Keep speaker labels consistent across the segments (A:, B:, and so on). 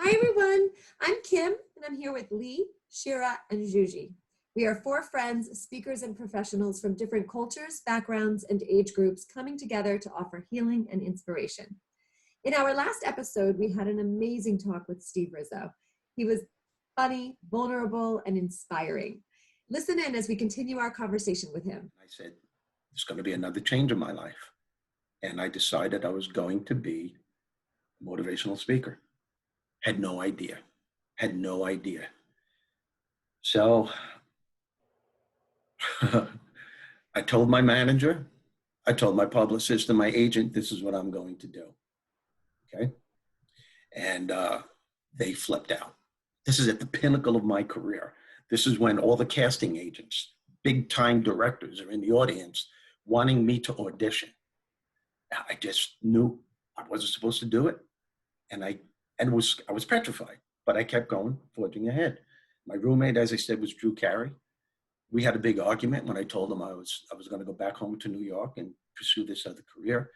A: Hi, everyone. I'm Kim, and I'm here with Lee, Shira, and Juji. We are four friends, speakers, and professionals from different cultures, backgrounds, and age groups coming together to offer healing and inspiration. In our last episode, we had an amazing talk with Steve Rizzo. He was funny, vulnerable, and inspiring. Listen in as we continue our conversation with him.
B: I said, there's going to be another change in my life. And I decided I was going to be a motivational speaker. Had no idea. So I told my manager, I told my publicist and my agent, this is what I'm going to do. Okay. And they flipped out. This is at the pinnacle of my career. This is when all the casting agents, big time directors are in the audience wanting me to audition. I just knew I wasn't supposed to do it. And I was petrified, but I kept going, forging ahead. My roommate, as I said, was Drew Carey. We had a big argument when I told him I was going to go back home to New York and pursue this other career.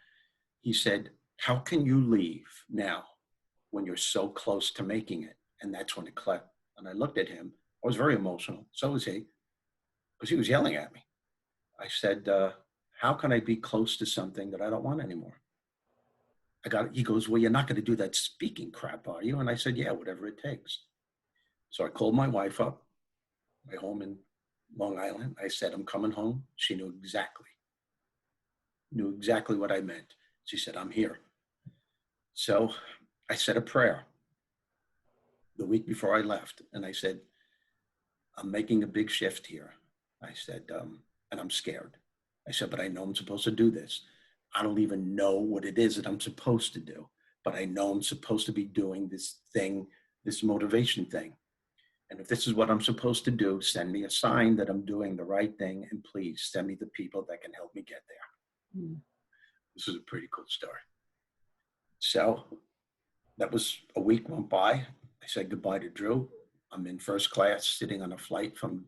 B: He said, how can you leave now when you're so close to making it? And that's when it clicked. And I looked at him. I was very emotional. So was he, because he was yelling at me. I said, how can I be close to something that I don't want anymore? He goes, well, you're not going to do that speaking crap, are you? And I said, yeah, whatever it takes. So I called my wife up, my home in Long Island. I said, I'm coming home. She knew exactly what I meant. She said, I'm here. So I said a prayer the week before I left. And I said, I'm making a big shift here. I said, and I'm scared. I said, but I know I'm supposed to do this. I don't even know what it is that I'm supposed to do, but I know I'm supposed to be doing this thing, this motivation thing. And if this is what I'm supposed to do, send me a sign that I'm doing the right thing. And please send me the people that can help me get there. This is a pretty cool story. So that was a week went by. I said goodbye to Drew. I'm in first class sitting on a flight from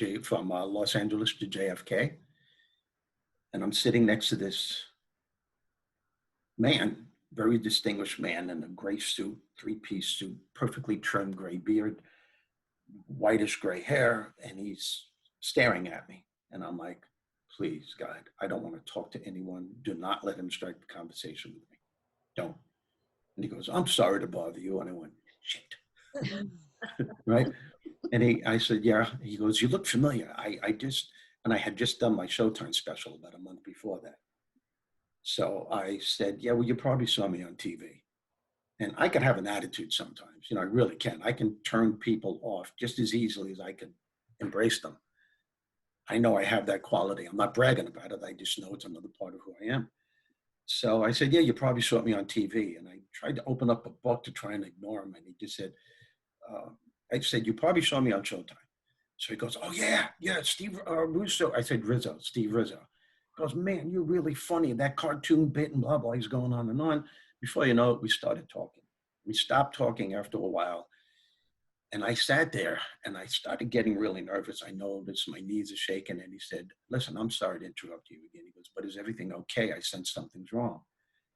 B: Los Angeles to JFK. And I'm sitting next to this man, very distinguished man in a gray suit, three-piece suit, perfectly trimmed gray beard, whitish gray hair, and he's staring at me. And I'm like, please, God, I don't want to talk to anyone. Do not let him strike the conversation with me. Don't. And he goes, I'm sorry to bother you. And I went, shit. Right? And I said, yeah. He goes, you look familiar. I had just done my Showtime special about a month before that. So I said, yeah, well, you probably saw me on TV. And I can have an attitude sometimes, I really can. I can turn people off just as easily as I can embrace them. I know I have that quality. I'm not bragging about it. I just know it's another part of who I am. So I said, yeah, you probably saw me on TV. And I tried to open up a book to try and ignore him. And he just said, I said, you probably saw me on Showtime. So he goes, oh, yeah, Steve Rizzo. I said, Rizzo, Steve Rizzo. He goes, man, you're really funny. That cartoon bit and blah, blah. He's going on and on. Before you know it, we started talking. We stopped talking after a while. And I sat there and I started getting really nervous. I noticed my knees are shaking. And he said, listen, I'm sorry to interrupt you again. He goes, but is everything okay? I sense something's wrong.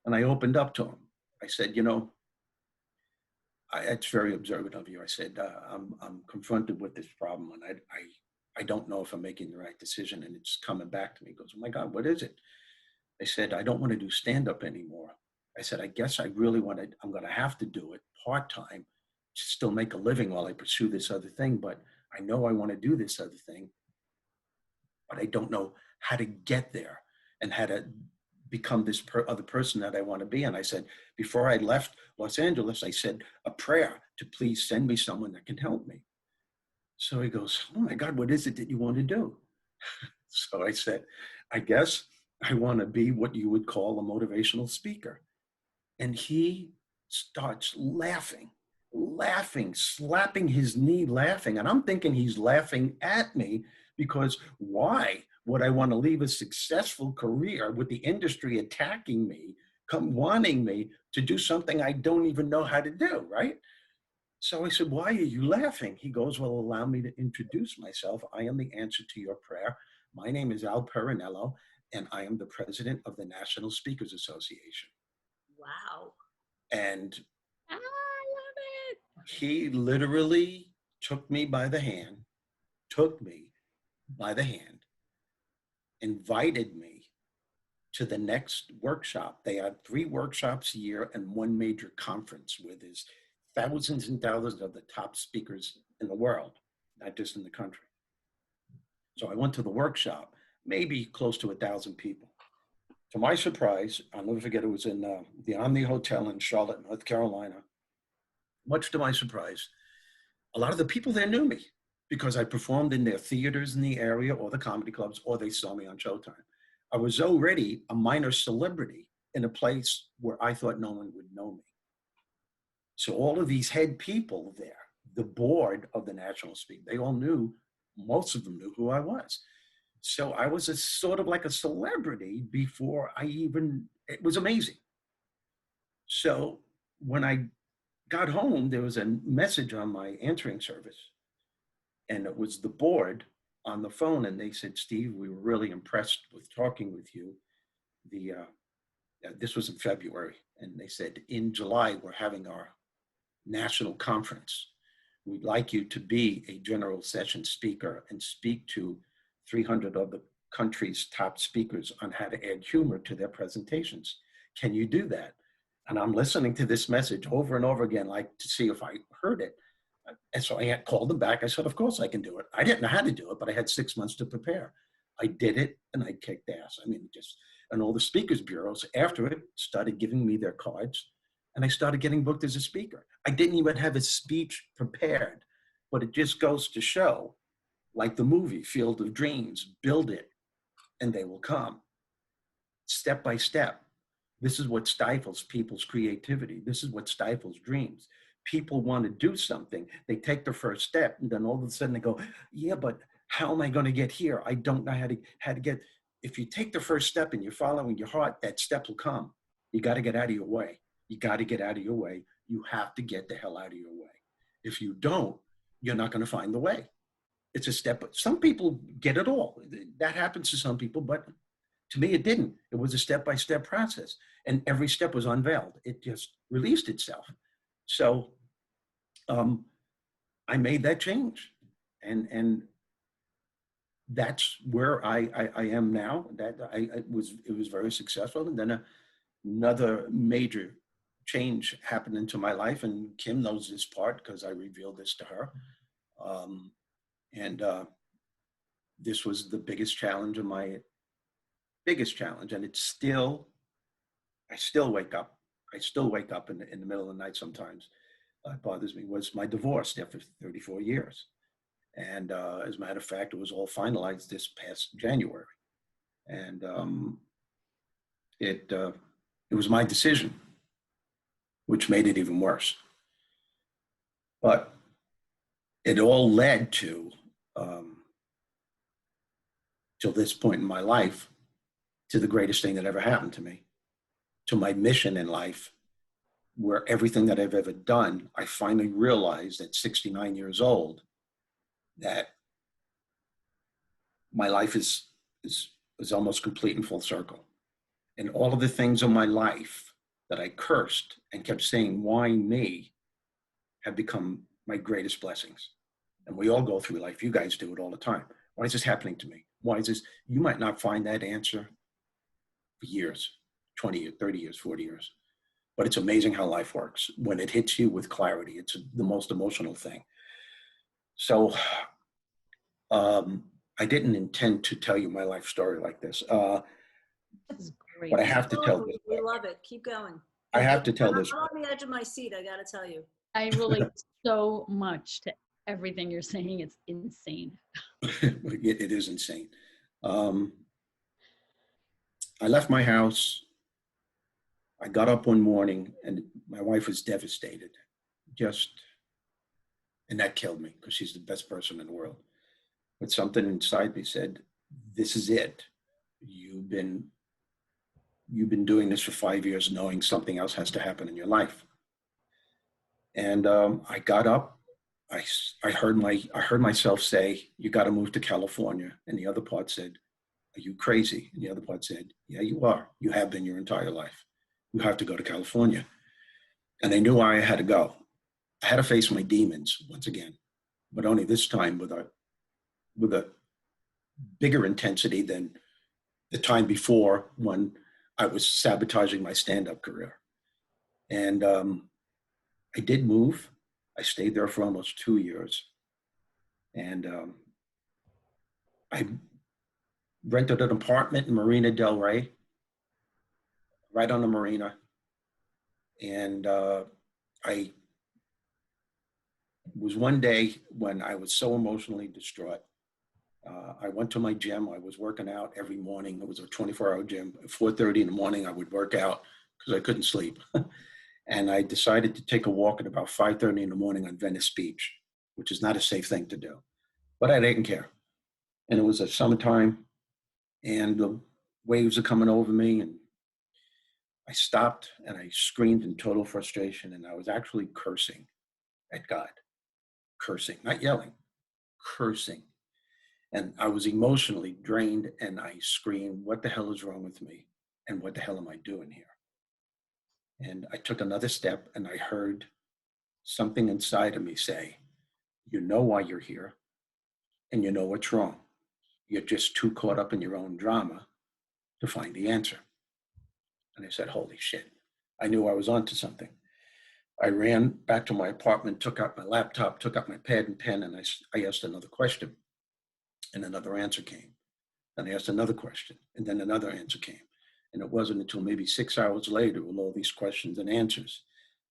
B: And I opened up to him. I said, it's very observant of you. I said, I'm confronted with this problem and I don't know if I'm making the right decision and it's coming back to me. He goes, oh my God, what is it? I said, I don't want to do stand-up anymore. I said, I guess I'm going to have to do it part-time, to still make a living while I pursue this other thing. But I know I want to do this other thing, but I don't know how to get there and how to become this other person that I want to be. And I said, before I left Los Angeles, I said a prayer to please send me someone that can help me. So he goes, oh my God, what is it that you want to do? So I said, I guess I want to be what you would call a motivational speaker. And he starts laughing, slapping his knee, laughing. And I'm thinking he's laughing at me because why would I want to leave a successful career with the industry attacking me, wanting me to do something I don't even know how to do, right? So I said, why are you laughing? He goes, well, allow me to introduce myself. I am the answer to your prayer. My name is Al Perinello, and I am the president of the National Speakers Association.
A: Wow.
B: And
A: I love it.
B: He literally took me by the hand, took me by the hand, invited me to the next workshop. They had 3 workshops a year and 1 major conference where there's thousands and thousands of the top speakers in the world, not just in the country. So I went to the workshop, maybe close to 1,000 people. To my surprise, I'll never forget, it was in the Omni Hotel in Charlotte, North Carolina. Much to my surprise, a lot of the people there knew me because I performed in their theaters in the area or the comedy clubs, or they saw me on Showtime. I was already a minor celebrity in a place where I thought no one would know me. So all of these head people there, the board of the National Speak, they all knew, most of them knew who I was. So I was a sort of like a celebrity before I even, it was amazing. So when I got home, there was a message on my answering service, and it was the board on the phone, and they said, Steve, we were really impressed with talking with you. This was in February, and they said, in July, we're having our national conference. We'd like you to be a general session speaker and speak to 300 of the country's top speakers on how to add humor to their presentations. Can you do that? And I'm listening to this message over and over again, like to see if I heard it. And so I had called them back. I said, of course I can do it. I didn't know how to do it, but I had 6 months to prepare. I did it, and I kicked ass. I mean, and all the speakers bureaus after it started giving me their cards, and I started getting booked as a speaker. I didn't even have a speech prepared, but it just goes to show, like the movie Field of Dreams, build it and they will come. Step by step. This is what stifles people's creativity. This is what stifles dreams. People want to do something. They take the first step, and then all of a sudden they go, yeah, but how am I going to get here? I don't know how to get. If you take the first step and you're following your heart, that step will come. You got to get out of your way. You got to get out of your way. You have to get the hell out of your way. If you don't, you're not going to find the way. It's a step. Some people get it all. That happens to some people, but to me, it didn't. It was a step-by-step process, and every step was unveiled. It just released itself. So I made that change, and that's where I am now. That it was very successful, and then another major change happened into my life, and Kim knows this part because I revealed this to her. This was the biggest challenge of my biggest challenge, and it's still, I still wake up in the middle of the night sometimes. It bothers me, was my divorce after 34 years. And as a matter of fact, it was all finalized this past January. And it was my decision, which made it even worse. But it all led to, till this point in my life, to the greatest thing that ever happened to me, to my mission in life, where everything that I've ever done, I finally realized at 69 years old that my life is almost complete in full circle. And all of the things in my life that I cursed and kept saying, why me, have become my greatest blessings. And we all go through life. You guys do it all the time. Why is this happening to me? Why is this? You might not find that answer for years, 20 years, 30 years, 40 years. But it's amazing how life works. When it hits you with clarity, it's the most emotional thing. So I didn't intend to tell you my life story like this.
C: That's great.
B: But I have to tell this.
D: We love it. Keep going.
B: I have to tell this.
D: I'm on the edge of my seat, I gotta tell you.
C: I relate so much to everything you're saying. It's insane.
B: It is insane. I left my house. I got up one morning and my wife was devastated. And that killed me because she's the best person in the world. But something inside me said, this is it. You've been doing this for 5 years, knowing something else has to happen in your life. And I got up. I heard myself say, you got to move to California. And the other part said, are you crazy? And the other part said, yeah, you are. You have been your entire life. You have to go to California. And I knew I had to go. I had to face my demons once again, but only this time with a bigger intensity than the time before when I was sabotaging my stand-up career. And I did move. I stayed there for almost 2 years. And I rented an apartment in Marina Del Rey, right on the marina. And I was one day when I was so emotionally distraught. I went to my gym. I was working out every morning. It was a 24-hour gym. At 4:30 in the morning, I would work out because I couldn't sleep. And I decided to take a walk at about 5:30 in the morning on Venice Beach, which is not a safe thing to do. But I didn't care. And it was a summertime, and the waves are coming over me. And I stopped and I screamed in total frustration. And I was actually cursing at God, cursing, not yelling, cursing. And I was emotionally drained, and I screamed, what the hell is wrong with me? And what the hell am I doing here? And I took another step, and I heard something inside of me say, you know why you're here, and you know what's wrong. You're just too caught up in your own drama to find the answer. And I said, holy shit. I knew I was onto something. I ran back to my apartment, took out my laptop, took out my pad and pen, and I asked another question. And another answer came. And I asked another question, and then another answer came. And it wasn't until maybe 6 hours later, with all these questions and answers,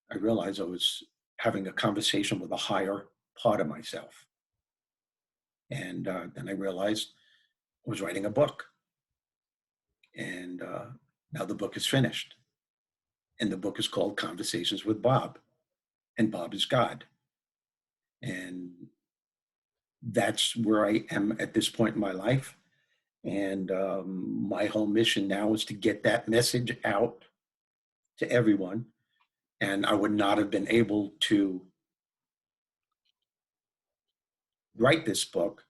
B: I realized I was having a conversation with a higher part of myself. And then I realized I was writing a book. And now the book is finished. And the book is called Conversations with Bob. And Bob is God. And that's where I am at this point in my life. And my whole mission now is to get that message out to everyone. And I would not have been able to write this book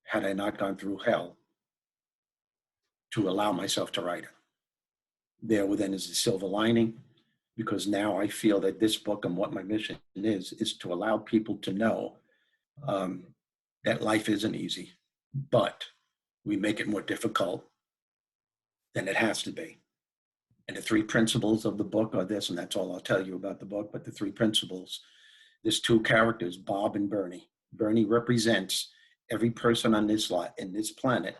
B: had I not gone through hell to allow myself to write it. There within is the silver lining, because now I feel that this book and what my mission is to allow people to know that life isn't easy, but we make it more difficult than it has to be. And the three principles of the book are this, and that's all I'll tell you about the book, but the three principles, there's two characters, Bob and Bernie. Bernie represents every person on this lot, in this planet,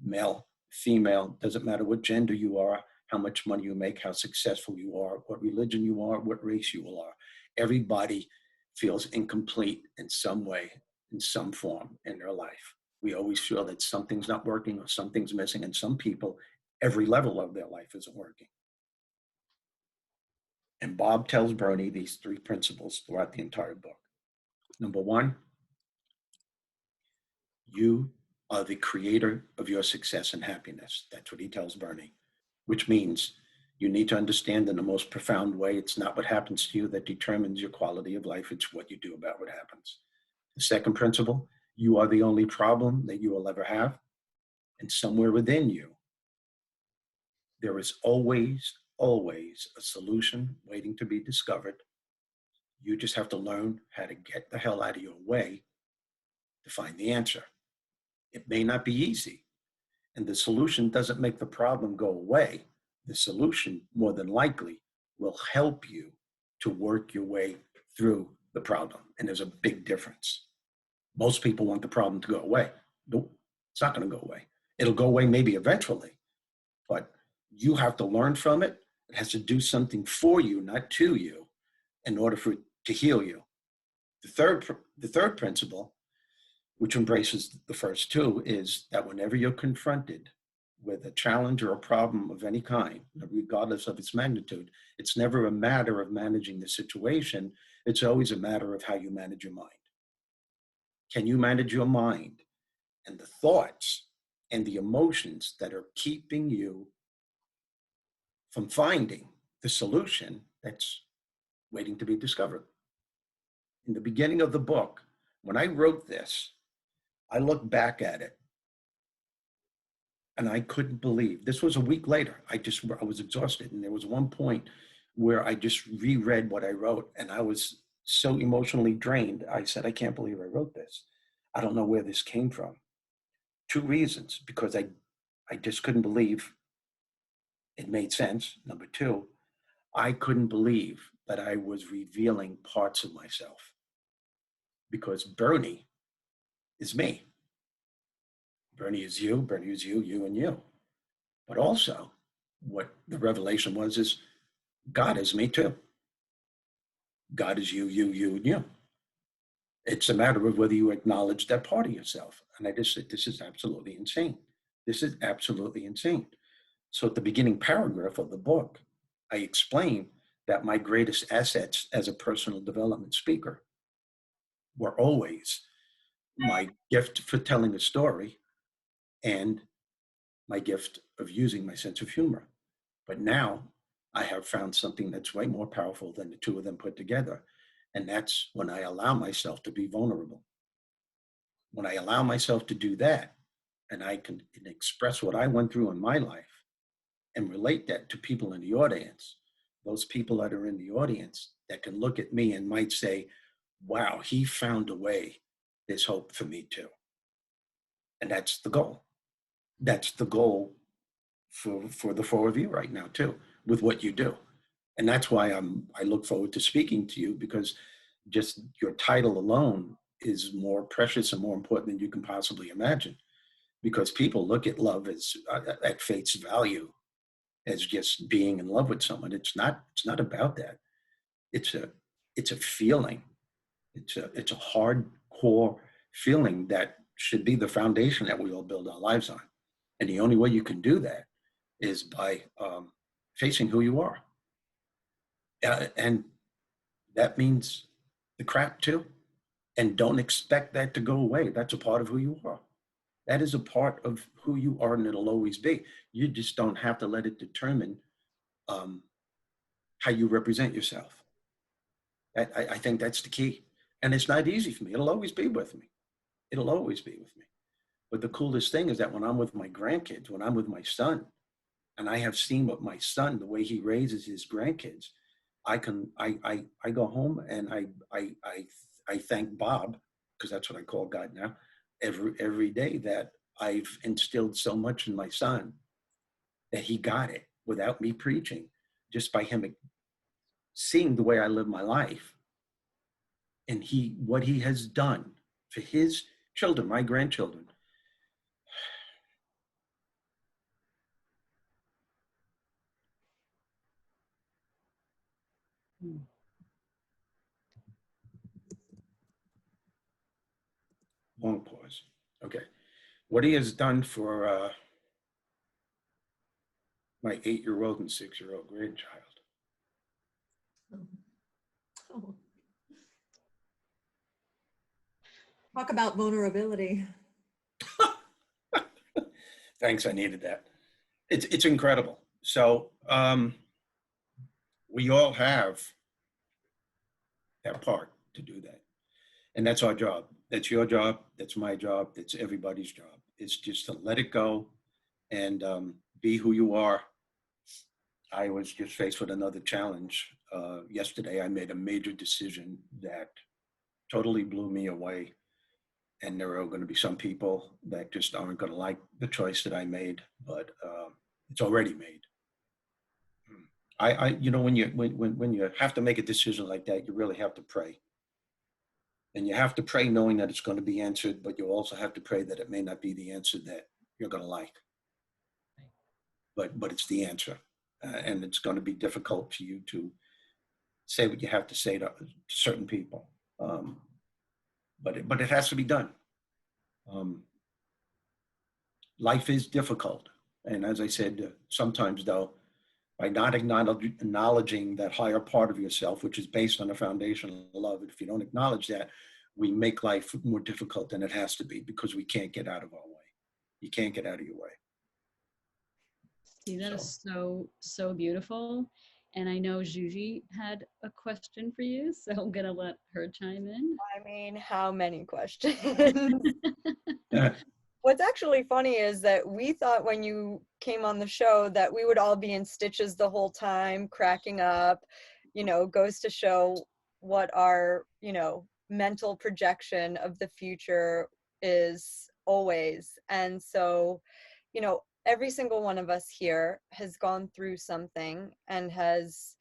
B: male, female, doesn't matter what gender you are, how much money you make, how successful you are, what religion you are, what race you are. Everybody feels incomplete in some way, in some form in their life. We always feel that something's not working or something's missing, and some people, every level of their life isn't working. And Bob tells Bernie these three principles throughout the entire book. Number one, you are the creator of your success and happiness. That's what he tells Bernie, which means you need to understand in the most profound way, it's not what happens to you that determines your quality of life, it's what you do about what happens. The second principle, you are the only problem that you will ever have. And somewhere within you, there is always, always a solution waiting to be discovered. You just have to learn how to get the hell out of your way to find the answer. It may not be easy, and the solution doesn't make the problem go away. The solution, more than likely, will help you to work your way through the problem. And there's a big difference. Most people want the problem to go away. Nope, it's not going to go away. It'll go away maybe eventually, but you have to learn from it. It has to do something for you, not to you, in order for it to heal you. The third principle, which embraces the first two, is that whenever you're confronted with a challenge or a problem of any kind, regardless of its magnitude, it's never a matter of managing the situation. It's always a matter of how you manage your mind. Can you manage your mind and the thoughts and the emotions that are keeping you from finding the solution that's waiting to be discovered? In the beginning of the book, when I wrote this, I looked back at it and I couldn't believe, this was a week later. I was exhausted. And there was one point where I just reread what I wrote, and I was so emotionally drained. I said, I can't believe I wrote this. I don't know where this came from. Two reasons: because I just couldn't believe it made sense. Number two, I couldn't believe that I was revealing parts of myself, because Bernie is me. Bernie is you, Bernie is you, you and you. But also, what the revelation was is God is me too. God is you, you, you, and you. It's a matter of whether you acknowledge that part of yourself. And I just said, this is absolutely insane. This is absolutely insane. So at the beginning paragraph of the book, I explain that my greatest assets as a personal development speaker were always my gift for telling a story and my gift of using my sense of humor. But now I have found something that's way more powerful than the two of them put together. And that's when I allow myself to be vulnerable. When I allow myself to do that, and I can express what I went through in my life and relate that to people in the audience, those people that are in the audience that can look at me and might say, wow, he found a way. There's hope for me too. And that's the goal. That's the goal for the four of you right now too, with what you do. And that's why I look forward to speaking to you, because just your title alone is more precious and more important than you can possibly imagine. Because people look at love as at face value, as just being in love with someone. It's not. It's not about that. It's a feeling. It's a hardcore feeling that should be the foundation that we all build our lives on. And the only way you can do that is by facing who you are. And that means the crap too. And don't expect that to go away. That's a part of who you are. That is a part of who you are, and it'll always be. You just don't have to let it determine um, how you represent yourself. I think that's the key. And it's not easy for me. It'll always be with me. It'll always be with me. But the coolest thing is that when I'm with my grandkids, when I'm with my son, and I have seen what my son, the way he raises his grandkids, I go home and I thank Bob, because that's what I call God now, every day, that I've instilled so much in my son that he got it without me preaching, just by him seeing the way I live my life, and what he has done for his children, my grandchildren. Long pause. Okay. What he has done for my 8-year-old and 6-year-old grandchild.
A: Oh. Talk about vulnerability.
B: Thanks, I needed that. It's incredible. So we all have that part to do that. And that's our job. That's your job. That's my job. That's everybody's job. It's just to let it go and be who you are. I was just faced with another challenge. Yesterday, I made a major decision that totally blew me away. And there are going to be some people that just aren't going to like the choice that I made, but it's already made. You know, when you have to make a decision like that, you really have to pray. And you have to pray knowing that it's going to be answered, but you also have to pray that it may not be the answer that you're going to like. But it's the answer. And it's going to be difficult for you to say what you have to say to certain people. But it has to be done. Life is difficult. And as I said, sometimes though, by not acknowledging that higher part of yourself, which is based on a foundation of love, if you don't acknowledge that, we make life more difficult than it has to be, because we can't get out of our way. You can't get out of your way.
C: See, that is so beautiful. And I know Juji had a question for you, so I'm going to let her chime in.
E: I mean, how many questions? What's actually funny is that we thought when you came on the show that we would all be in stitches the whole time, cracking up, goes to show what our, mental projection of the future is always. And so, every single one of us here has gone through something and has,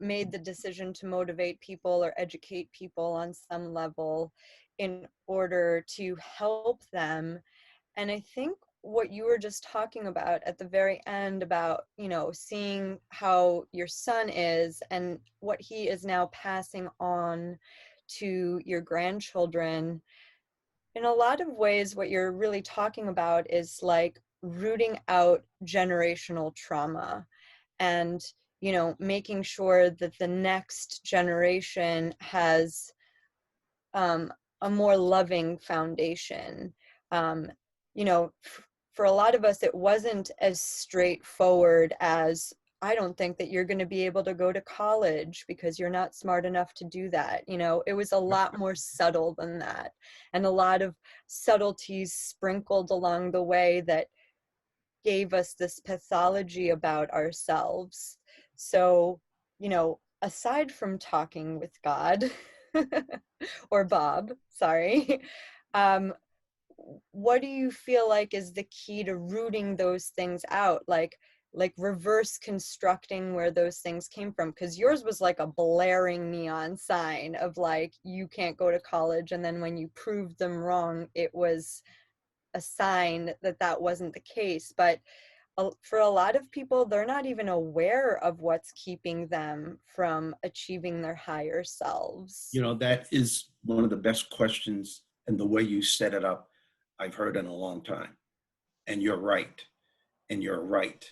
E: made the decision to motivate people or educate people on some level in order to help them. And I think what you were just talking about at the very end about, seeing how your son is and what he is now passing on to your grandchildren, in a lot of ways, what you're really talking about is like rooting out generational trauma and, making sure that the next generation has a more loving foundation. Um, for a lot of us, it wasn't as straightforward as, I don't think that you're going to be able to go to college because you're not smart enough to do that. It was a lot more subtle than that, and a lot of subtleties sprinkled along the way that gave us this pathology about ourselves. So, aside from talking with God, or Bob, sorry, um, what do you feel like is the key to rooting those things out? Like reverse constructing where those things came from? Because yours was like a blaring neon sign of like, you can't go to college. And then when you proved them wrong, it was a sign that that wasn't the case. But for a lot of people, they're not even aware of what's keeping them from achieving their higher selves.
B: That is one of the best questions, and the way you set it up, I've heard in a long time. And you're right. And you're right.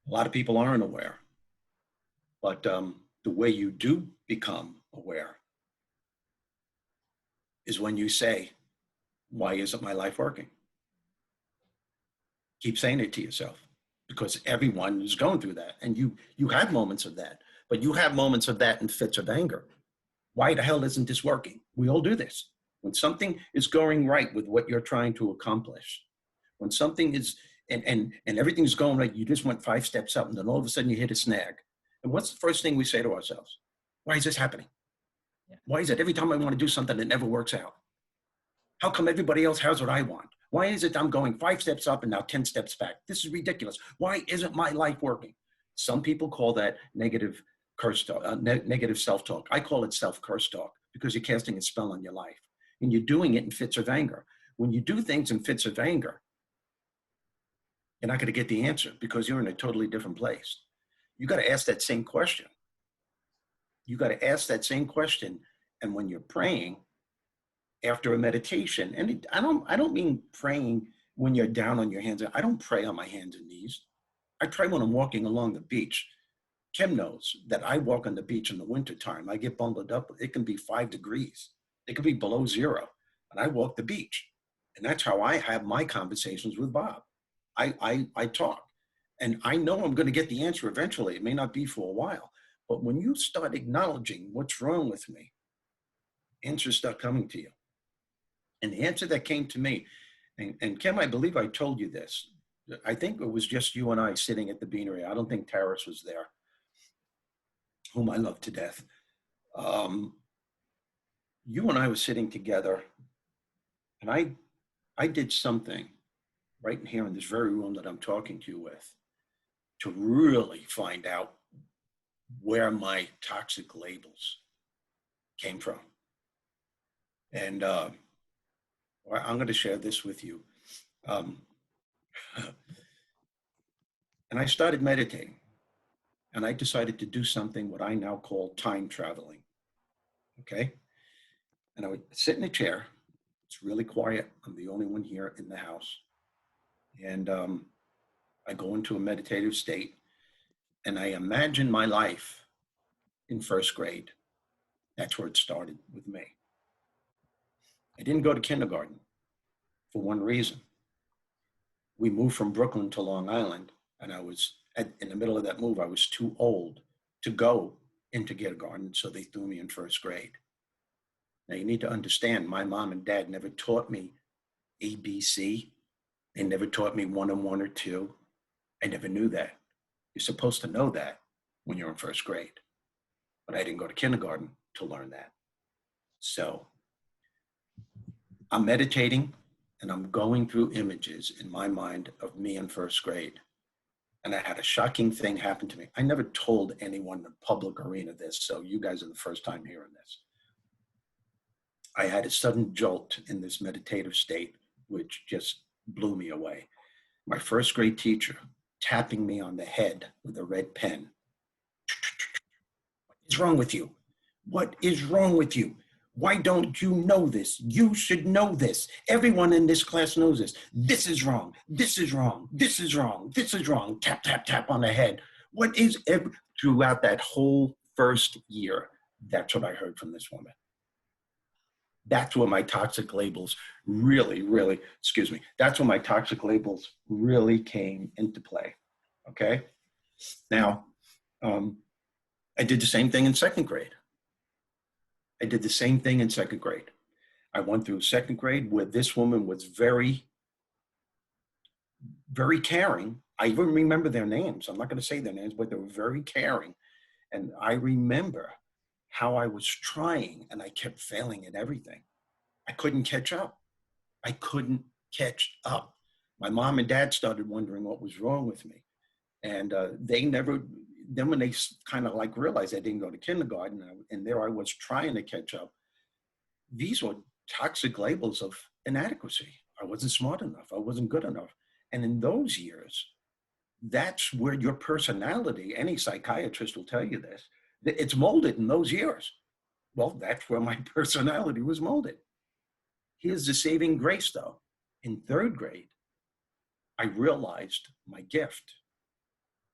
B: A lot of people aren't aware. But the way you do become aware is when you say, why isn't my life working? Keep saying it to yourself, because everyone is going through that. And you have moments of that, but you have moments of that in fits of anger. Why the hell isn't this working? We all do this. When something is going right with what you're trying to accomplish, when something is, and everything's going right, you just went 5 steps up and then all of a sudden you hit a snag. And what's the first thing we say to ourselves? Why is this happening?
C: Yeah.
B: Why is it every time I want to do something, it never works out? How come everybody else has what I want? Why is it I'm going 5 steps up and now 10 steps back? This is ridiculous. Why isn't my life working? Some people call that negative curse talk, negative self-talk. I call it self-curse talk, because you're casting a spell on your life and you're doing it in fits of anger. When you do things in fits of anger, you're not going to get the answer, because you're in a totally different place. You got to ask that same question. You got to ask that same question. And when you're praying after a meditation, and I don't mean praying when you're down on your hands. I don't pray on my hands and knees. I pray when I'm walking along the beach. Kim knows that I walk on the beach in the wintertime. I get bundled up. It can be 5 degrees. It can be below 0. And I walk the beach. And that's how I have my conversations with Bob. I talk. And I know I'm going to get the answer eventually. It may not be for a while. But when you start acknowledging what's wrong with me, answers start coming to you. And the answer that came to me, and Kim, I believe I told you this. I think it was just you and I sitting at the beanery. I don't think Taris was there, whom I love to death. You and I were sitting together, and I did something right in here in this very room that I'm talking to you with, to really find out where my toxic labels came from. And I'm going to share this with you. And I started meditating, and I decided to do something what I now call time traveling. Okay. And I would sit in a chair. It's really quiet. I'm the only one here in the house. And I go into a meditative state, and I imagine my life in first grade. That's where it started with me. I didn't go to kindergarten for one reason. We moved from Brooklyn to Long Island, and I was in the middle of that move. I was too old to go into kindergarten, so they threw me in first grade. Now you need to understand, my mom and dad never taught me ABC. They never taught me 1 and 1 or 2. I never knew that. You're supposed to know that when you're in first grade. But I didn't go to kindergarten to learn that. So I'm meditating and I'm going through images in my mind of me in first grade. And I had a shocking thing happen to me. I never told anyone in the public arena this, so you guys are the first time hearing this. I had a sudden jolt in this meditative state, which just blew me away. My first grade teacher tapping me on the head with a red pen. What is wrong with you? What is wrong with you? Why don't you know this? You should know this. Everyone in this class knows this. This is wrong. This is wrong. This is wrong. This is wrong. Tap, tap, tap on the head. What is throughout that whole first year? That's what I heard from this woman. That's when my toxic labels really, that's when my toxic labels really came into play. Okay. Now, I did the same thing in second grade. I went through second grade where this woman was very, very caring. I even remember their names. I'm not going to say their names, but they were very caring. And I remember how I was trying and I kept failing at everything. I couldn't catch up. My mom and dad started wondering what was wrong with me. And then when they kind of like realized I didn't go to kindergarten and there I was trying to catch up, these were toxic labels of inadequacy. I wasn't smart enough. I wasn't good enough. And in those years, that's where your personality, any psychiatrist will tell you this, it's molded in those years. Well, that's where my personality was molded. Here's the saving grace though. In third grade, I realized my gift.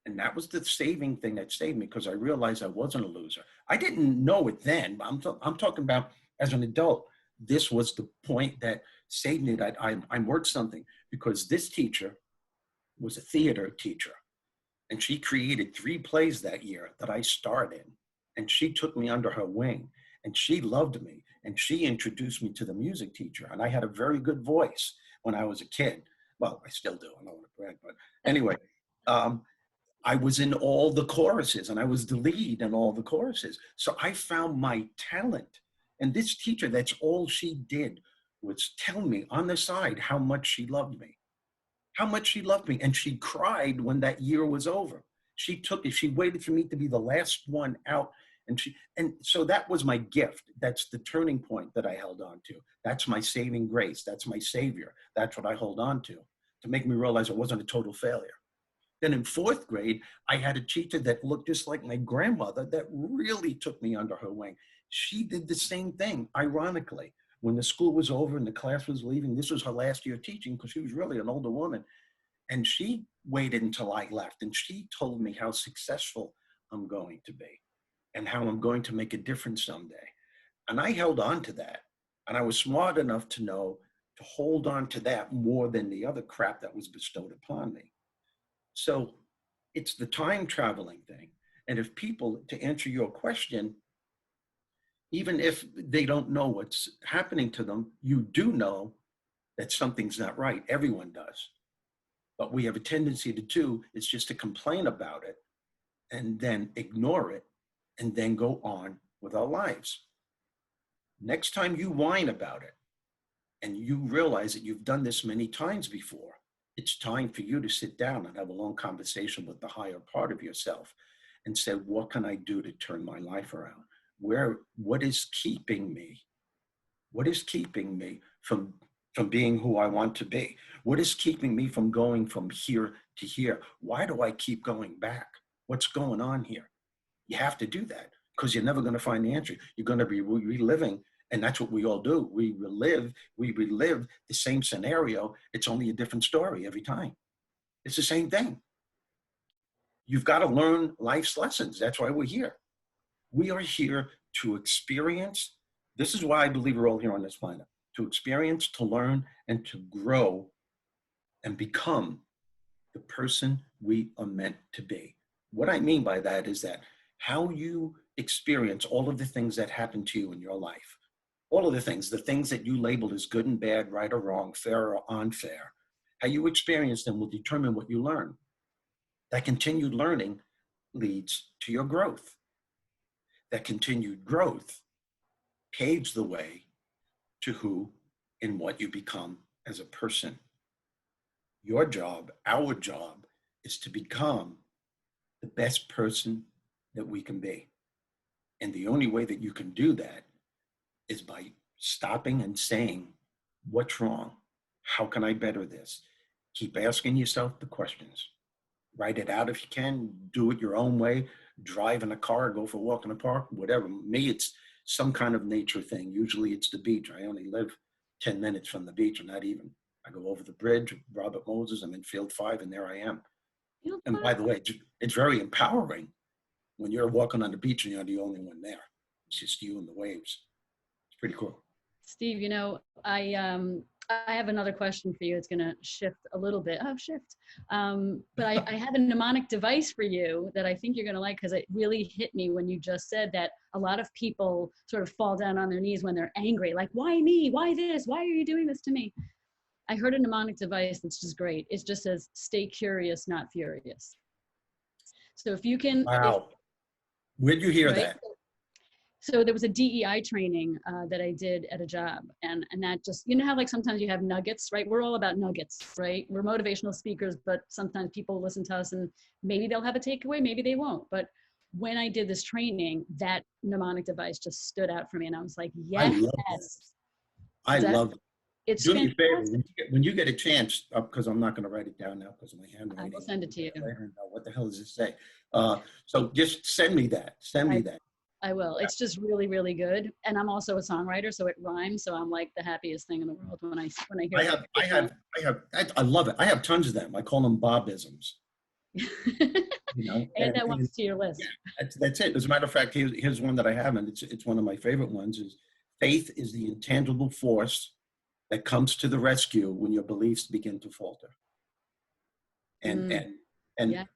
B: And that was the saving thing that saved me because I realized I wasn't a loser. I didn't know it then, but I'm talking about as an adult. This was the point that saved me, that I'm worth something, because this teacher was a theater teacher. And she created 3 plays that year that I starred in. And she took me under her wing and she loved me. And she introduced me to the music teacher. And I had a very good voice when I was a kid. Well, I still do. I don't want to brag, but anyway, I was in all the choruses and I was the lead in all the choruses. So I found my talent. And this teacher, that's all she did was tell me on the side how much she loved me. And she cried when that year was over. She waited for me to be the last one out. And so that was my gift. That's the turning point that I held on to. That's my saving grace. That's my savior. That's what I hold on to make me realize I wasn't a total failure. Then in fourth grade, I had a teacher that looked just like my grandmother that really took me under her wing. She did the same thing, ironically. When the school was over and the class was leaving, this was her last year teaching because she was really an older woman. And she waited until I left and she told me how successful I'm going to be and how I'm going to make a difference someday. And I held on to that. And I was smart enough to know to hold on to that more than the other crap that was bestowed upon me. So it's the time traveling thing. And if people, to answer your question, even if they don't know what's happening to them, you do know that something's not right. Everyone does. What we have a tendency to do is just to complain about it and then ignore it and then go on with our lives. Next time you whine about it and you realize that you've done this many times before, it's time for you to sit down and have a long conversation with the higher part of yourself and say, what can I do to turn my life around? What is keeping me? What is keeping me from being who I want to be? What is keeping me from going from here to here? Why do I keep going back? What's going on here? You have to do that because you're never going to find the answer. You're going to be reliving. And that's what we all do. We relive the same scenario. It's only a different story every time. It's the same thing. You've got to learn life's lessons. That's why we're here. We are here to experience. This is why I believe we're all here on this planet. To experience, to learn, and to grow and become the person we are meant to be. What I mean by that is that how you experience all of the things that happen to you in your life, all of the things that you labeled as good and bad, right or wrong, fair or unfair, how you experience them will determine what you learn. That continued learning leads to your growth. That continued growth paves the way to who and what you become as a person. Your job, our job, is to become the best person that we can be. And the only way that you can do that is by stopping and saying, what's wrong? How can I better this? Keep asking yourself the questions. Write it out if you can. Do it your own way. Drive in a car, go for a walk in the park, whatever. Me, it's some kind of nature thing. Usually it's the beach. I only live 10 minutes from the beach, or not even. I go over the bridge, Robert Moses, I'm in field 5, and there I am. And by the way, it's very empowering when you're walking on the beach and you're the only one there. It's just you and the waves. It's pretty cool.
C: Steve, you know, I have another question for you. It's going to shift a little bit. Oh, shift. But I have a mnemonic device for you that I think you're going to like, because it really hit me when you just said that a lot of people sort of fall down on their knees when they're angry. Like, why me? Why this? Why are you doing this to me? I heard a mnemonic device that's just great. It just says, stay curious, not furious. So if you can.
B: Wow. Where'd you hear
C: Right?
B: that?
C: So there was a DEI training that I did at a job, and that just, you know how like sometimes you have nuggets, right? We're all about nuggets, right? We're motivational speakers, but sometimes people listen to us and maybe they'll have a takeaway, maybe they won't. But when I did this training, that mnemonic device just stood out for me, and I was like, yes,
B: I love that. I love it.
C: It's
B: Do me a favor,
C: fantastic.
B: when you get a chance, because I'm not going to write it down now because of my handwriting.
C: I will send it to you.
B: What the hell does it say? So just send me that. Send me that.
C: I will. It's just really, really good. And I'm also a songwriter, so it rhymes. So I'm like the happiest thing in the world when I hear
B: I love it. I have tons of them. I call them Bobisms. You know,
C: add that one to your list.
B: Yeah, that's it. As a matter of fact, here's one that I have, and it's one of my favorite ones. Is faith is the intangible force that comes to the rescue when your beliefs begin to falter. And
C: Yes.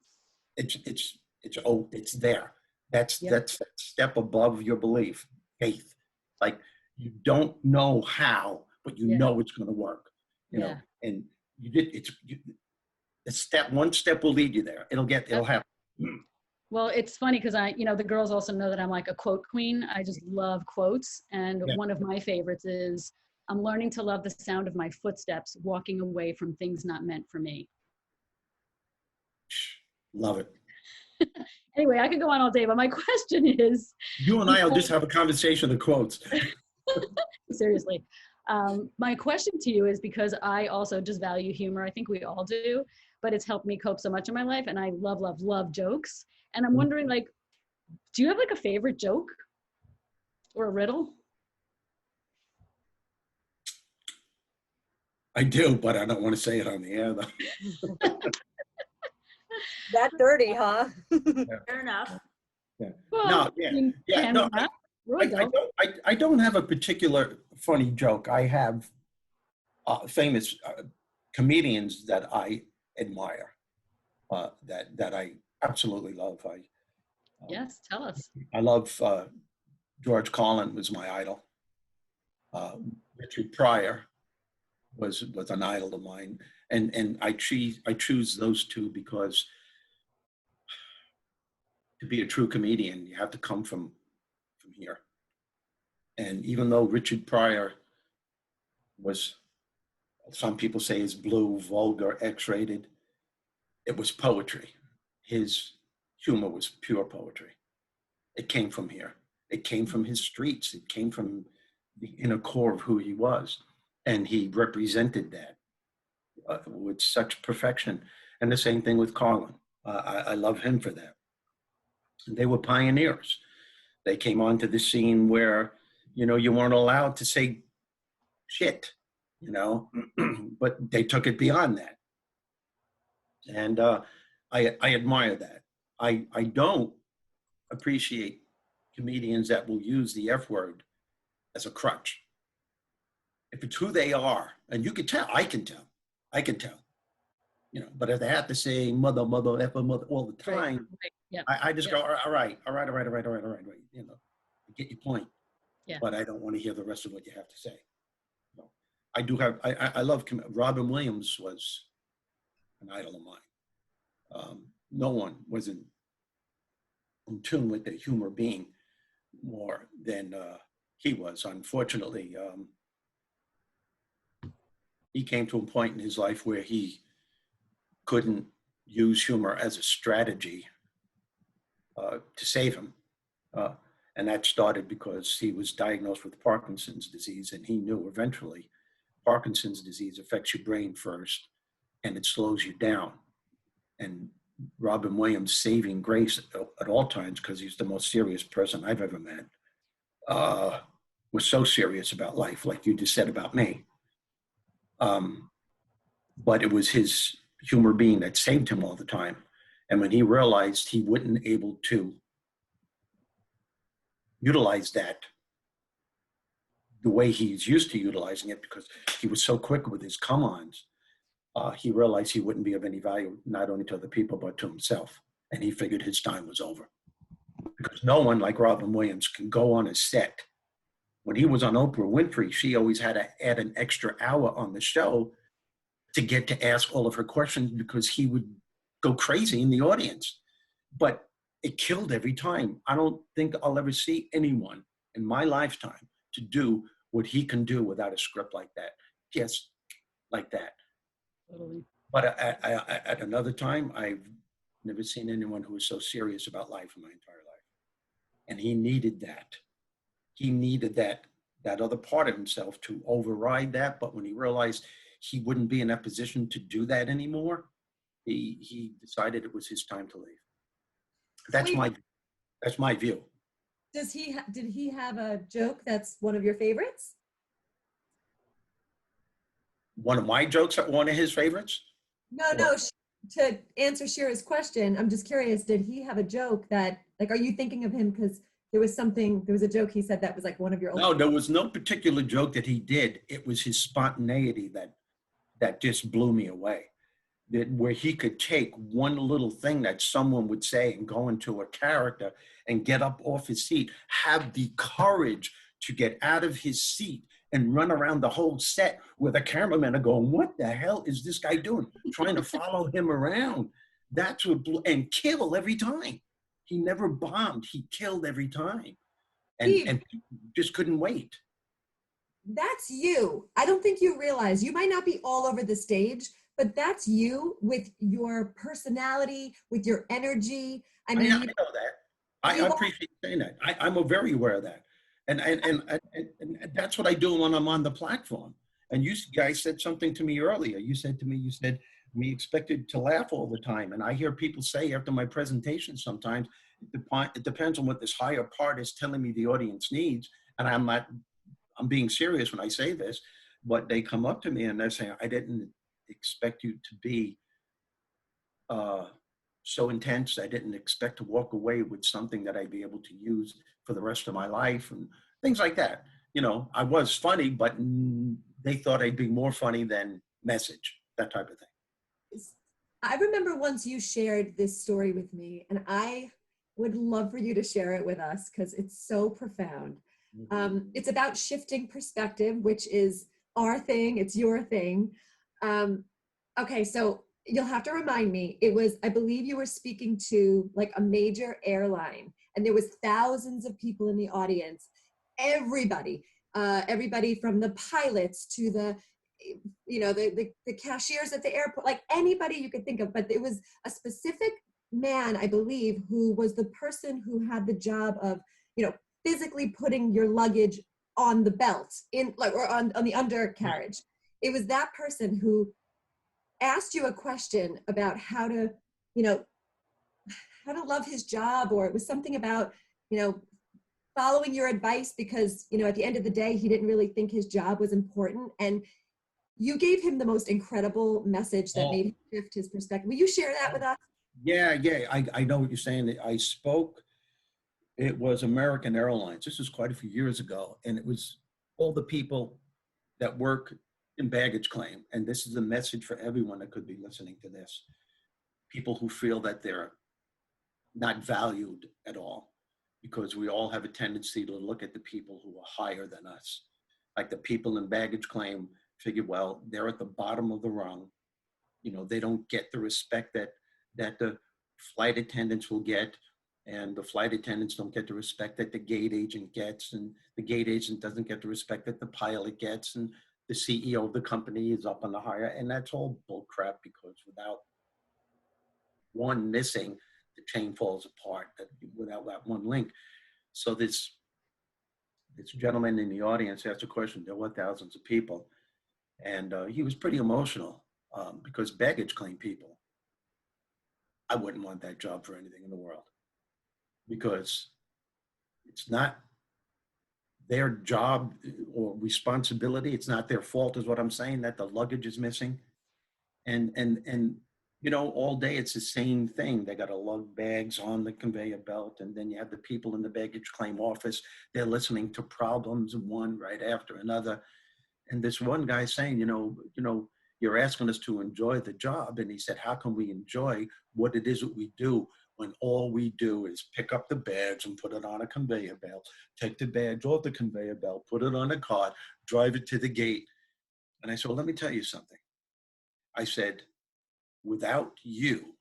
B: it's there. That's that step above your belief, faith. Like you don't know how, but you know it's going to work. You know, and one step will lead you there. It'll happen.
C: Well, it's funny because the girls also know that I'm like a quote queen. I just love quotes. And one of my favorites is, I'm learning to love the sound of my footsteps walking away from things not meant for me.
B: Love it.
C: Anyway, I could go on all day, but my question is.
B: You and I will just have a conversation of quotes.
C: Seriously. My question to you is, because I also just value humor. I think we all do, but it's helped me cope so much in my life. And I love, love, love jokes. And I'm wondering, like, do you have like a favorite joke or a riddle?
B: I do, but I don't want to say it on the air, though.
E: That dirty, huh?
D: Fair enough.
B: Yeah.
C: Well,
B: No, I don't have a particular funny joke. I have famous comedians that I admire, that I absolutely love.
C: Yes, tell us.
B: I love George Carlin was my idol. Richard Pryor was an idol of mine, and I choose those two because to be a true comedian, you have to come from here. And even though Richard Pryor was, some people say, is blue, vulgar, X-rated, it was poetry. His humor was pure poetry. It came from here. It came from his streets. It came from the inner core of who he was. And he represented that with such perfection. And the same thing with Carlin. I love him for that. They were pioneers. They came onto the scene where, you weren't allowed to say shit, but they took it beyond that. And I admire that. I don't appreciate comedians that will use the F word as a crutch. If it's who they are, and you can tell, I can tell, but if they have to say mother, F mother all the time,
C: right. Yeah.
B: I just go, all right. I get your point.
C: Yeah.
B: but I don't want to hear the rest of what you have to say. So I do have, I love, Robin Williams was an idol of mine. No one was in tune with the humor being more than he was. Unfortunately, he came to a point in his life where he couldn't use humor as a strategy to save him. And that started because he was diagnosed with Parkinson's disease, and he knew eventually Parkinson's disease affects your brain first and it slows you down. And Robin Williams' saving grace at all times, because he's the most serious person I've ever met, was so serious about life, like you just said about me. But it was his humor being that saved him all the time. And when he realized he wouldn't able to utilize that the way he's used to utilizing it, because he was so quick with his come-ons, he realized he wouldn't be of any value, not only to other people, but to himself. And he figured his time was over. Because no one like Robin Williams can go on a set. When he was on Oprah Winfrey, she always had to add an extra hour on the show to get to ask all of her questions, because he would go crazy in the audience. But it killed every time. I don't think I'll ever see anyone in my lifetime to do what he can do without a script like that. Just like that.
C: Totally.
B: But at another time, I've never seen anyone who was so serious about life in my entire life. And he needed that. He needed that other part of himself to override that. But when he realized he wouldn't be in that position to do that anymore, he decided it was his time to leave. That's my view.
A: Did he have a joke that's one of your favorites?
B: One of my jokes, one of his favorites?
A: No. To answer Shira's question, I'm just curious, did he have a joke that, like, are you thinking of him because there was a joke he said that was like one of your old.
B: No, there was no particular joke that he did. It was his spontaneity that just blew me away. That where he could take one little thing that someone would say and go into a character and get up off his seat, have the courage to get out of his seat and run around the whole set where the cameramen are going, what the hell is this guy doing? Trying to follow him around. That's what blew, and kill every time. He never bombed. He killed every time. And people just couldn't wait.
A: That's you. I don't think you realize you might not be all over the stage, but that's you with your personality, with your energy. I mean,
B: I know that. I appreciate saying that. I'm very aware of that. And that's what I do when I'm on the platform. And you guys said something to me earlier. You said we expected to laugh all the time. And I hear people say after my presentation sometimes, it depends on what this higher part is telling me the audience needs. And I'm being serious when I say this, but they come up to me and they're saying, I didn't expect you to be so intense. I didn't expect to walk away with something that I'd be able to use for the rest of my life and things like that. You know, I was funny, but they thought I'd be more funny than message, that type of thing.
A: I remember once you shared this story with me, and I would love for you to share it with us because it's so profound. It's about shifting perspective, which is our thing. It's your thing. Okay, so you'll have to remind me. It was, I believe you were speaking to like a major airline, and there was thousands of people in the audience. Everybody from the pilots to the cashiers at the airport, like anybody you could think of. But it was a specific man, I believe, who was the person who had the job of, physically putting your luggage on the belt or on the undercarriage. It was that person who asked you a question about how to love his job, or it was something about, following your advice because, at the end of the day, he didn't really think his job was important. And you gave him the most incredible message that made him shift his perspective. Will you share that with us?
B: Yeah. I know what you're saying. I spoke, it was American Airlines. This was quite a few years ago. And it was all the people that work in baggage claim. And this is a message for everyone that could be listening to this. People who feel that they're not valued at all. because we all have a tendency to look at the people who are higher than us. Like the people in baggage claim figure, well, they're at the bottom of the rung. You know, they don't get the respect that the flight attendants will get, and the flight attendants don't get the respect that the gate agent gets, and the gate agent doesn't get the respect that the pilot gets, and the CEO of the company is up on the higher, and that's all bull crap, because without one missing, the chain falls apart, that without that one link. So this gentleman in the audience asked a question. There were thousands of people, and he was pretty emotional, because baggage claim people, I wouldn't want that job for anything in the world, because it's not their job or responsibility. It's not their fault, is what I'm saying, that the luggage is missing. And you know, all day it's the same thing. They got to lug bags on the conveyor belt, and then you have the people in the baggage claim office. They're listening to problems one right after another. And this one guy saying, you're asking us to enjoy the job. And he said, how can we enjoy what it is that we do when all we do is pick up the bags and put it on a conveyor belt, take the bags off the conveyor belt, put it on a cart, drive it to the gate. And I said, well, let me tell you something. I said, without you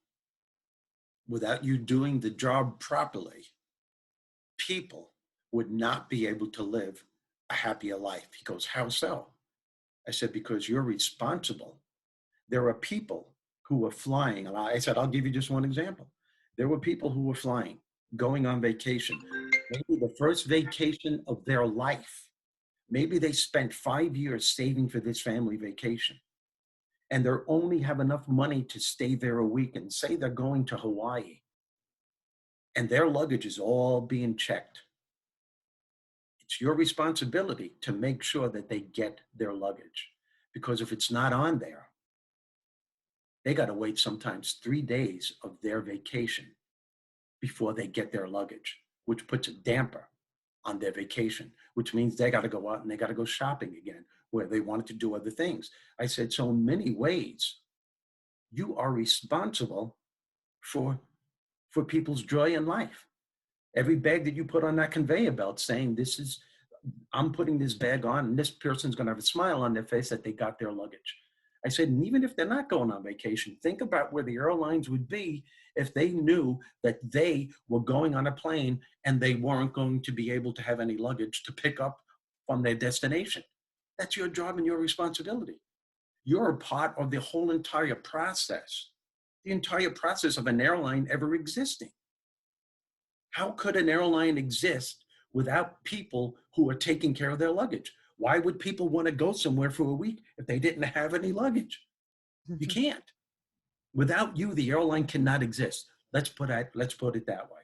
B: doing the job properly, people would not be able to live a happier life. He goes, how so? I said, because you're responsible. There are people who were flying. And I said, I'll give you just one example. There were people who were flying, going on vacation, maybe the first vacation of their life. Maybe they spent 5 years saving for this family vacation, and they only have enough money to stay there a week, and say they're going to Hawaii, and their luggage is all being checked. It's your responsibility to make sure that they get their luggage, because if it's not on there, they got to wait sometimes 3 days of their vacation before they get their luggage, which puts a damper on their vacation, which means they got to go out and they got to go shopping again, where they wanted to do other things. I said, so in many ways, you are responsible for people's joy in life. Every bag that you put on that conveyor belt saying, I'm putting this bag on, and this person's going to have a smile on their face that they got their luggage. I said, and even if they're not going on vacation, think about where the airlines would be if they knew that they were going on a plane and they weren't going to be able to have any luggage to pick up from their destination. That's your job and your responsibility. You're a part of the whole entire process of an airline ever existing. How could an airline exist without people who are taking care of their luggage? Why would people want to go somewhere for a week if they didn't have any luggage? You can't. Without you, the airline cannot exist. Let's put it that way.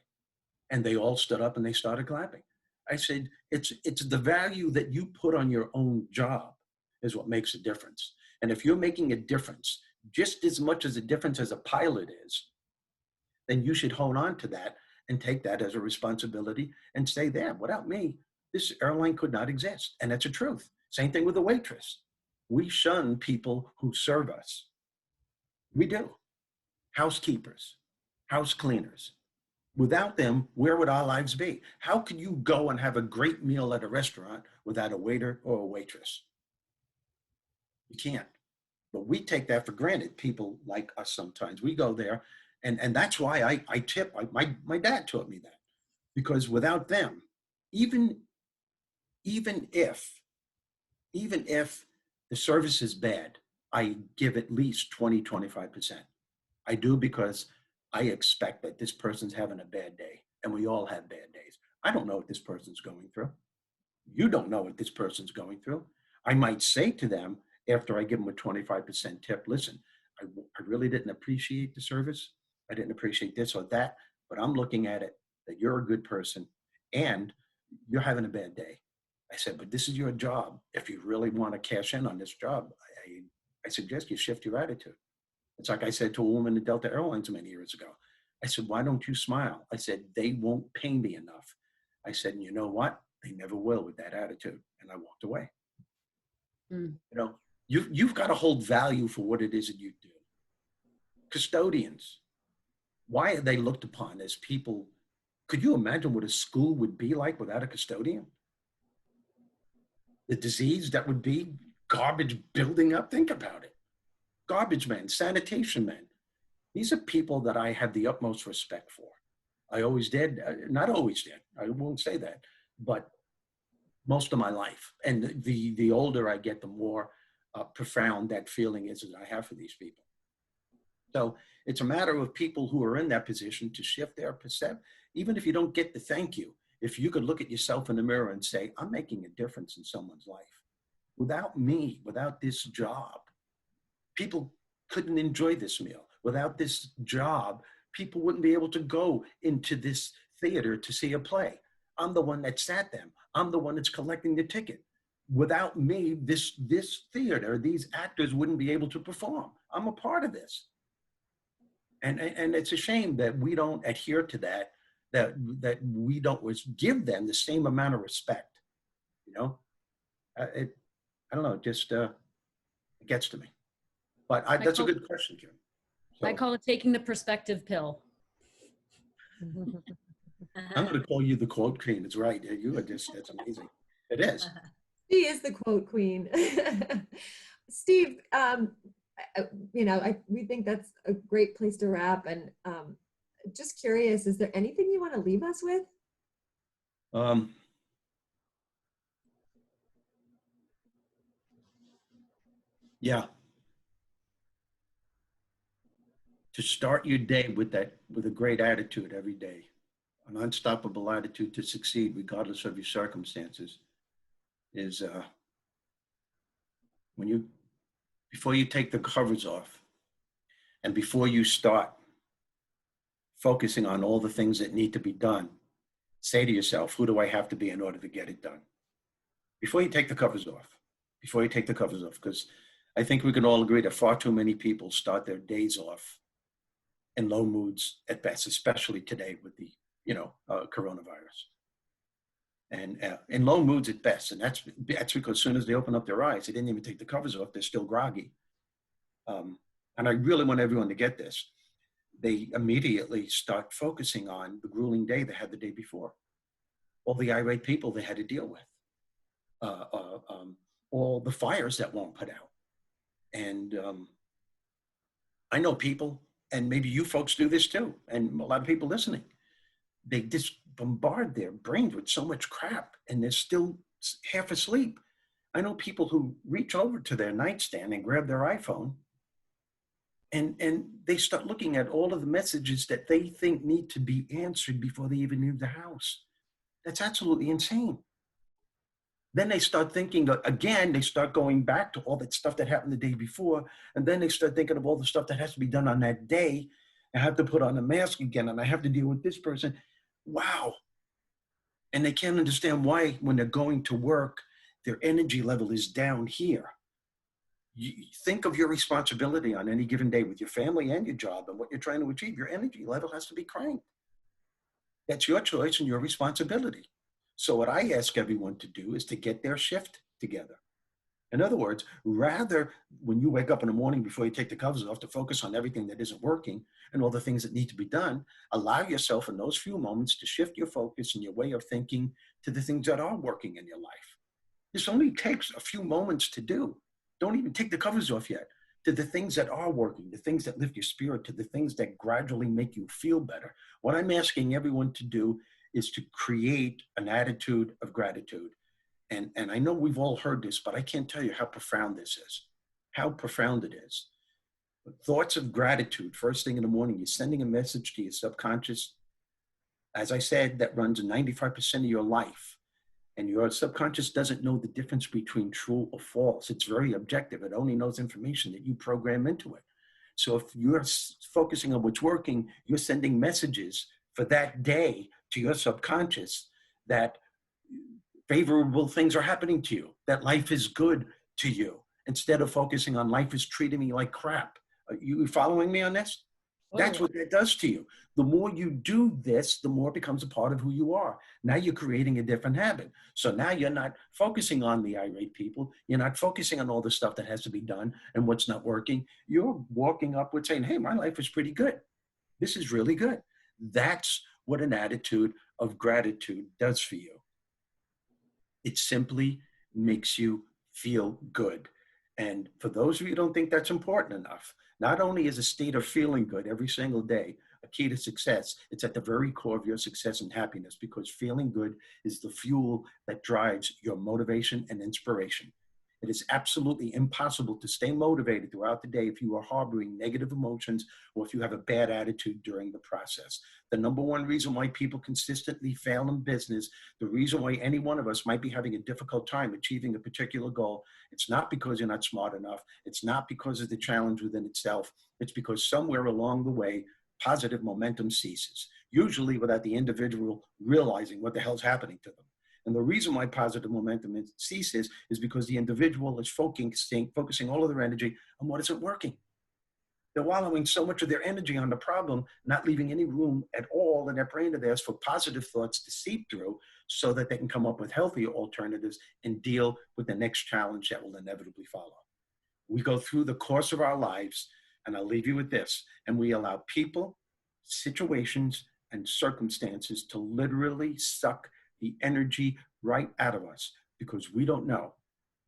B: And they all stood up and they started clapping. I said, it's the value that you put on your own job is what makes a difference. And if you're making a difference, just as much as a difference as a pilot is, then you should hold on to that and take that as a responsibility and stay there. Without me, this airline could not exist. And that's the truth. Same thing with the waitress. We shun people who serve us. We do. Housekeepers, house cleaners. Without them, where would our lives be? How could you go and have a great meal at a restaurant without a waiter or a waitress? You can't. But we take that for granted. People like us sometimes. We go there, and that's why I tip. My dad taught me that. Because without them, even if the service is bad, I give at least 20-25%. I do, because I expect that this person's having a bad day, and we all have bad days. I don't know what this person's going through. You don't know what this person's going through. I might say to them after I give them a 25% tip, listen, I really didn't appreciate the service. I didn't appreciate this or that, but I'm looking at it that you're a good person and you're having a bad day. I said, but this is your job. If you really want to cash in on this job, I suggest you shift your attitude. It's like I said to a woman at Delta Airlines many years ago. I said, why don't you smile? I said, they won't pay me enough. I said, and you know what? They never will with that attitude. And I walked away. You know, you've got to hold value for what it is that you do. Custodians, why are they looked upon as people Could you imagine what a school would be like without a custodian? The disease that would be, garbage building up. Think about it. Garbage men, sanitation men. These are people that I have the utmost respect for. I always did, not always did, I won't say that, but most of my life. And the older I get, the more profound that feeling is that I have for these people. So it's a matter of people who are in that position to shift their perception. Even if you don't get the thank you, if you could look at yourself in the mirror and say, I'm making a difference in someone's life. Without me, without this job, people couldn't enjoy this meal. Without this job, people wouldn't be able to go into this theater to see a play. I'm the one that sat them. I'm the one that's collecting the ticket. Without me, this theater, these actors wouldn't be able to perform. I'm a part of this. And it's a shame that we don't adhere to that we don't give them the same amount of respect. You know, I don't know, it just it gets to me. But that's a good question, Kim. So,
C: I call it taking the perspective pill.
B: I'm going to call you the quote queen. It's right. You are just, it's amazing. It is.
A: She is the quote queen. Steve, we think that's a great place to wrap. And just curious, is there anything you want to leave us with?
B: Yeah. To start your day with a great attitude every day, an unstoppable attitude to succeed regardless of your circumstances, is before you take the covers off and before you start focusing on all the things that need to be done, say to yourself, who do I have to be in order to get it done? Before you take the covers off, because I think we can all agree that far too many people start their days off in low moods at best, especially today with the, coronavirus. And in low moods at best. And that's because as soon as they open up their eyes, they didn't even take the covers off, they're still groggy. And I really want everyone to get this. They immediately start focusing on the grueling day they had the day before. All the irate people they had to deal with. All the fires that won't put out. And I know people, and maybe you folks do this too, and a lot of people listening, they just bombard their brains with so much crap and they're still half asleep. I know people who reach over to their nightstand and grab their iPhone and they start looking at all of the messages that they think need to be answered before they even leave the house. That's absolutely insane. Then they start thinking again, they start going back to all that stuff that happened the day before. And then they start thinking of all the stuff that has to be done on that day. I have to put on a mask again and I have to deal with this person. Wow. And they can't understand why when they're going to work, their energy level is down here. You think of your responsibility on any given day with your family and your job and what you're trying to achieve. Your energy level has to be cranked. That's your choice and your responsibility. So what I ask everyone to do is to get their shift together. In other words, rather when you wake up in the morning before you take the covers off to focus on everything that isn't working and all the things that need to be done, allow yourself in those few moments to shift your focus and your way of thinking to the things that are working in your life. This only takes a few moments to do. Don't even take the covers off yet. To the things that are working, the things that lift your spirit, to the things that gradually make you feel better. What I'm asking everyone to do is to create an attitude of gratitude. And I know we've all heard this, but I can't tell you how profound this is, how profound it is. Thoughts of gratitude, first thing in the morning, you're sending a message to your subconscious. As I said, that runs 95% of your life. And your subconscious doesn't know the difference between true or false. It's very objective. It only knows information that you program into it. So if you're focusing on what's working, you're sending messages for that day to your subconscious that favorable things are happening to you, that life is good to you, instead of focusing on life is treating me like crap. Are you following me on this? That's what that does to you. The more you do this, the more it becomes a part of who you are. Now you're creating a different habit. So now you're not focusing on the irate people. You're not focusing on all the stuff that has to be done and what's not working. You're walking upward saying, hey, my life is pretty good. This is really good. That's what an attitude of gratitude does for you. It simply makes you feel good. And for those of you who don't think that's important enough, not only is a state of feeling good every single day a key to success, it's at the very core of your success and happiness, because feeling good is the fuel that drives your motivation and inspiration. It is absolutely impossible to stay motivated throughout the day if you are harboring negative emotions or if you have a bad attitude during the process. The number one reason why people consistently fail in business, the reason why any one of us might be having a difficult time achieving a particular goal, it's not because you're not smart enough. It's not because of the challenge within itself. It's because somewhere along the way, positive momentum ceases, usually without the individual realizing what the hell's happening to them. And the reason why positive momentum ceases is because the individual is focusing all of their energy on what isn't working. They're wallowing so much of their energy on the problem, not leaving any room at all in their brain of theirs for positive thoughts to seep through so that they can come up with healthier alternatives and deal with the next challenge that will inevitably follow. We go through the course of our lives, and I'll leave you with this, and we allow people, situations, and circumstances to literally suck the energy right out of us, because we don't know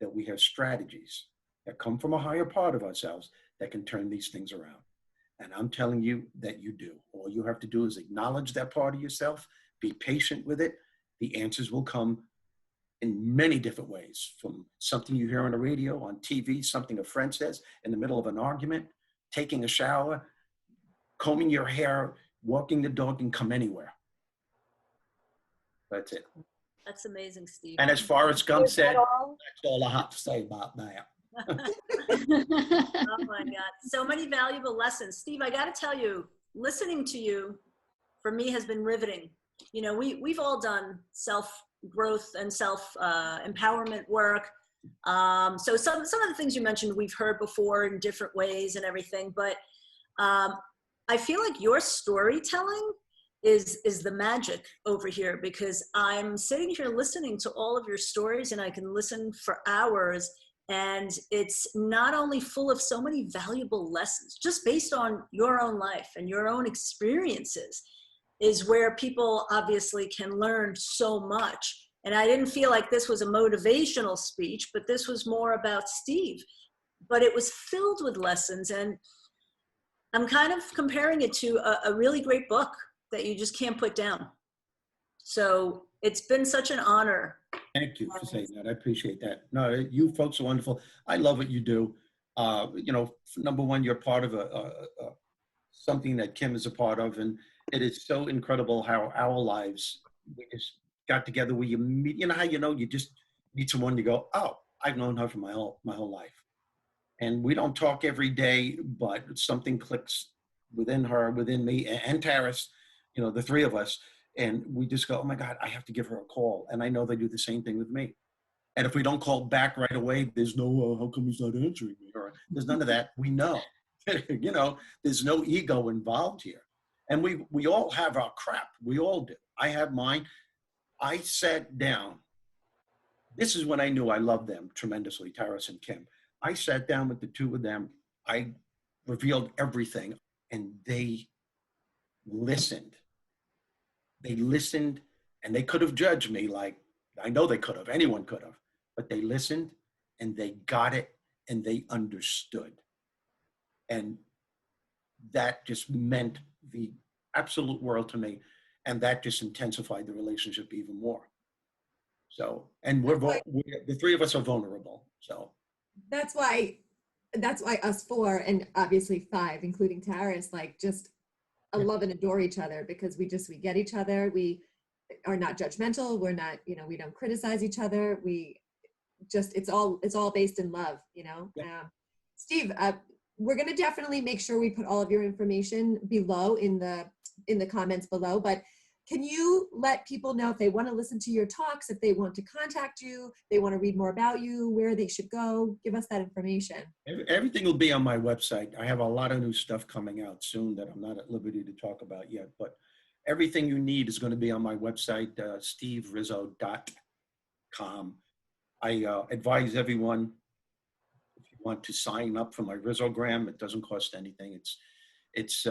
B: that we have strategies that come from a higher part of ourselves that can turn these things around. And I'm telling you that you do. All you have to do is acknowledge that part of yourself, be patient with it. The answers will come in many different ways, from something you hear on the radio, on TV, something a friend says in the middle of an argument, taking a shower, combing your hair, walking the dog, and come anywhere. That's it.
D: That's amazing, Steve.
B: And as far as Gump said,
E: all?
B: that's all I have to say about that.
D: Oh my God. So many valuable lessons. Steve, I got to tell you, listening to you for me has been riveting. You know, we've all done self-growth and self-empowerment work. So some of the things you mentioned, we've heard before in different ways and everything, but I feel like your storytelling is the magic over here, because I'm sitting here listening to all of your stories and I can listen for hours, and it's not only full of so many valuable lessons just based on your own life and your own experiences, is where people obviously can learn so much. And I didn't feel like this was a motivational speech, but this was more about Steve, but it was filled with lessons. And I'm kind of comparing it to a really great book that you just can't put down. So it's been such an honor.
B: Thank you for saying that. I appreciate that. No, you folks are wonderful. I love what you do. You know, number one, you're part of something that Kim is a part of, and it is so incredible how our lives, we just got together. Where you meet, you know how you just meet someone, you go, oh, I've known her for my whole life, and we don't talk every day, but something clicks within her, within me, and Taris. You know, the three of us, and we just go, oh my God, I have to give her a call. And I know they do the same thing with me. And if we don't call back right away, there's no, how come he's not answering me? Or there's none of that. We know, you know, there's no ego involved here. And we all have our crap. We all do. I have mine. I sat down. This is when I knew I loved them tremendously, Taris and Kim. I sat down with the two of them. I revealed everything, and they listened. They listened, and they could have judged me, like I know they could have, anyone could have, but they listened and they got it and they understood. And that just meant the absolute world to me. And that just intensified the relationship even more. So, and the three of us are vulnerable. So
A: That's why us four, and obviously five, including Taris, like just love and adore each other, because we get each other. We are not judgmental. We're not, we don't criticize each other. We just, it's all based in love,
B: Yeah.
A: Steve, we're going to definitely make sure we put all of your information below in the comments below, but can you let people know if they want to listen to your talks, if they want to contact you, they want to read more about you, where they should go? Give us that information.
B: Everything will be on my website. I have a lot of new stuff coming out soon that I'm not at liberty to talk about yet, but everything you need is going to be on my website, steverizzo.com. I advise everyone, if you want to sign up for my Rizzogram, it doesn't cost anything. It's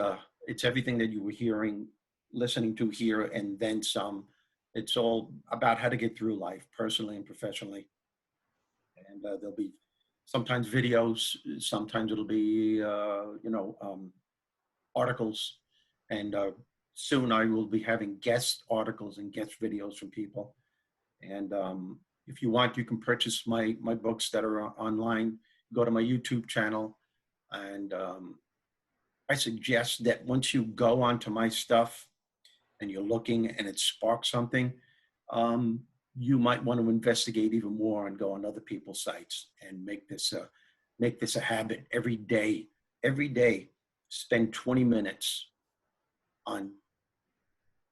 B: everything that you were hearing listening to here and then some. It's all about how to get through life, personally and professionally. And there'll be sometimes videos, sometimes it'll be, articles. And soon I will be having guest articles and guest videos from people. And if you want, you can purchase my books that are online. Go to my YouTube channel. And I suggest that once you go onto my stuff and you're looking and it sparks something, you might want to investigate even more and go on other people's sites and make this a habit every day. Every day, spend 20 minutes on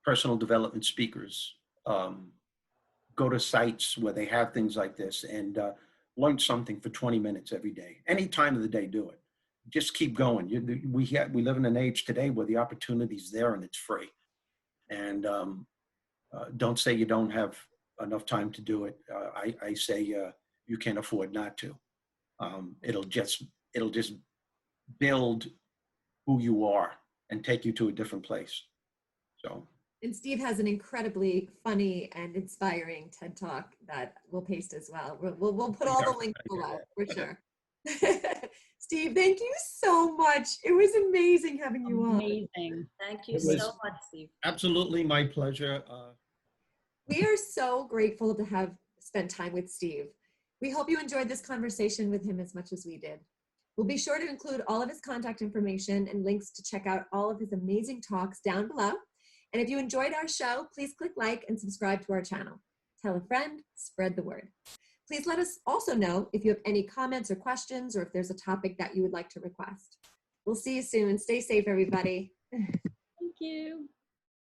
B: personal development speakers. Go to sites where they have things like this and learn something for 20 minutes every day. Any time of the day, do it. Just keep going. We live in an age today where the opportunity's there and it's free. And don't say you don't have enough time to do it. I say you can't afford not to. It'll just build who you are and take you to a different place. So.
A: And Steve has an incredibly funny and inspiring TED Talk that we'll paste as well. We'll put all the links below for sure. Steve, thank you so much. It was amazing having you on.
C: Amazing.
D: Thank you so much, Steve.
B: Absolutely my pleasure.
A: We are so grateful to have spent time with Steve. We hope you enjoyed this conversation with him as much as we did. We'll be sure to include all of his contact information and links to check out all of his amazing talks down below. And if you enjoyed our show, please click like and subscribe to our channel. Tell a friend, spread the word. Please let us also know if you have any comments or questions, or if there's a topic that you would like to request. We'll see you soon. Stay safe, everybody.
C: Thank you.